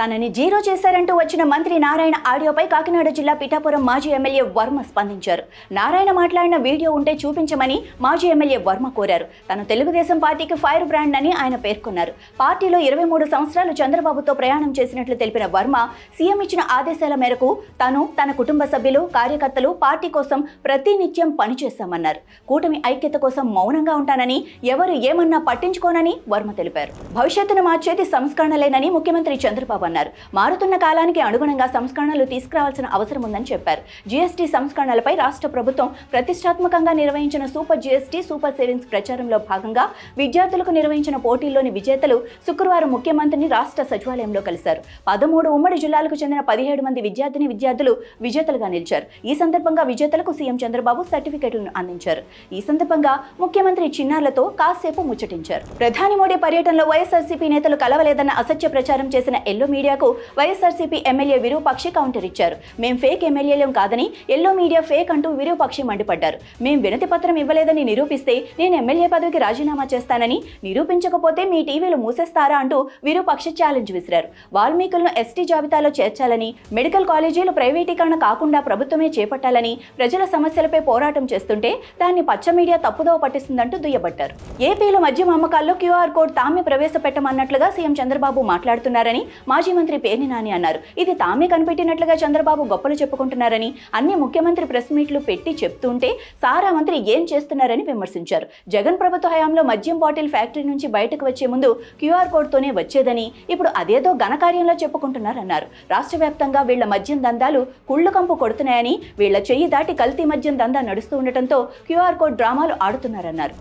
తనని జీరో చేశారంటూ వచ్చిన మంత్రి నారాయణ ఆడియోపై కాకినాడ జిల్లా పిఠాపురం మాజీ ఎమ్మెల్యే వర్మ స్పందించారు. నారాయణ మాట్లాడిన వీడియో ఉంటే చూపించమని మాజీ ఎమ్మెల్యే వర్మ కోరారు. తను తెలుగుదేశం పార్టీకి ఫైర్ బ్రాండ్ అని ఆయన పేర్కొన్నారు. పార్టీలో 23 సంవత్సరాలు చంద్రబాబుతో ప్రయాణం చేసినట్లు తెలిపిన వర్మ, సీఎం ఇచ్చిన ఆదేశాల మేరకు తన కుటుంబ సభ్యులు, కార్యకర్తలు పార్టీ కోసం ప్రతినిత్యం పనిచేశామన్నారు. కూటమి ఐక్యత కోసం మౌనంగా ఉంటానని, ఎవరు ఏమన్నా పట్టించుకోనని వర్మ తెలిపారు. భవిష్యత్తును మార్చేది సంస్కరణలేనని ముఖ్యమంత్రి చంద్రబాబు అన్నారు. మారుతున్న కాలానికి అనుగుణంగా సంస్కరణలు తీసుకురావాల్సిన అవసరం ఉందని చెప్పారు. జీఎస్టీ సంస్కరణలపై రాష్ట్ర ప్రభుత్వం ప్రతిష్టాత్మకంగా నిర్వహించిన సూపర్ జీఎస్టీ, సూపర్ సేవింగ్స్ ప్రచారంలో భాగంగా విద్యార్థులకు నిర్వహించిన పోటీల్లోని విజేతలు శుక్రవారం ముఖ్యమంత్రిని రాష్ట్ర సచివాలయంలో కలిశారు. 13 ఉమ్మడి జిల్లాలకు చెందిన 17 మంది విద్యార్థులు విజేతలుగా నిలిచారు. ఈ సందర్భంగా విజేతలకు సీఎం చంద్రబాబు సర్టిఫికెట్లను అందించారు. ఈ సందర్భంగా ముఖ్యమంత్రి చిన్నారులతో కాసేపు ముచ్చటించారు. ప్రధాని మోడీ పర్యటనలో వైఎస్ఆర్సీపీ నేతలు కలవలేదన్న అసత్య ప్రచారం చేసిన ఎల్లో మీడియాకు వైఎస్ఆర్సీపీ ఎమ్మెల్యే విరూపాక్షి కౌంటర్ ఇచ్చారు. మేం ఫేక్ ఎమ్మెల్యేలం కాదని, ఎల్లో మీడియా ఫేక్ అంటూ విరూపాక్షి మండిపడ్డారు. మేం వినతి పత్రం ఇవ్వలేదని నిరూపిస్తే నేను ఎమ్మెల్యే పదవికి రాజీనామా చేస్తానని, నిరూపించకపోతే మీ టీవీలు మూసేస్తారా అంటూ విరూపాక్షి ఛాలెంజ్ విసిరారు. వాల్మీకులను ఎస్టీ జాబితాలో చేర్చాలని, మెడికల్ కాలేజీలు ప్రైవేటీకరణ కాకుండా ప్రభుత్వమే చేపట్టాలని ప్రజల సమస్యలపై పోరాటం చేస్తుంటే దాన్ని పచ్చ మీడియా తప్పుదోవ పట్టిస్తుందంటూ దుయ్యబట్టారు. ఏపీలో మద్యం అమ్మకాల్లో క్యూఆర్ కోడ్ తామే ప్రవేశపెట్టమన్నట్లుగా సీఎం చంద్రబాబు మాట్లాడుతున్నారని మాజీ మంత్రి పేర్ని నాని అన్నారు. ఇది తామే కనిపెట్టినట్లుగా చంద్రబాబు గొప్పలు చెప్పుకుంటున్నారని, అన్ని ముఖ్యమంత్రి ప్రెస్ మీట్లు పెట్టి చెప్తుంటే సారా మంత్రి ఏం చేస్తున్నారని విమర్శించారు. జగన్ ప్రభుత్వ హయాంలో మద్యం బాటిల్ ఫ్యాక్టరీ నుంచి బయటకు వచ్చే ముందు క్యూఆర్ కోడ్తోనే వచ్చేదని, ఇప్పుడు అదేదో ఘనకార్యంలో చెప్పుకుంటున్నారన్నారు. రాష్ట్ర వ్యాప్తంగా వీళ్ల మద్యం దందాలు కుళ్ళు కంపు కొడుతున్నాయని, వీళ్ల చెయ్యి దాటి కల్తీ మద్యం దందా నడుస్తూ ఉండటంతో క్యూఆర్ కోడ్ డ్రామాలు ఆడుతున్నారన్నారు.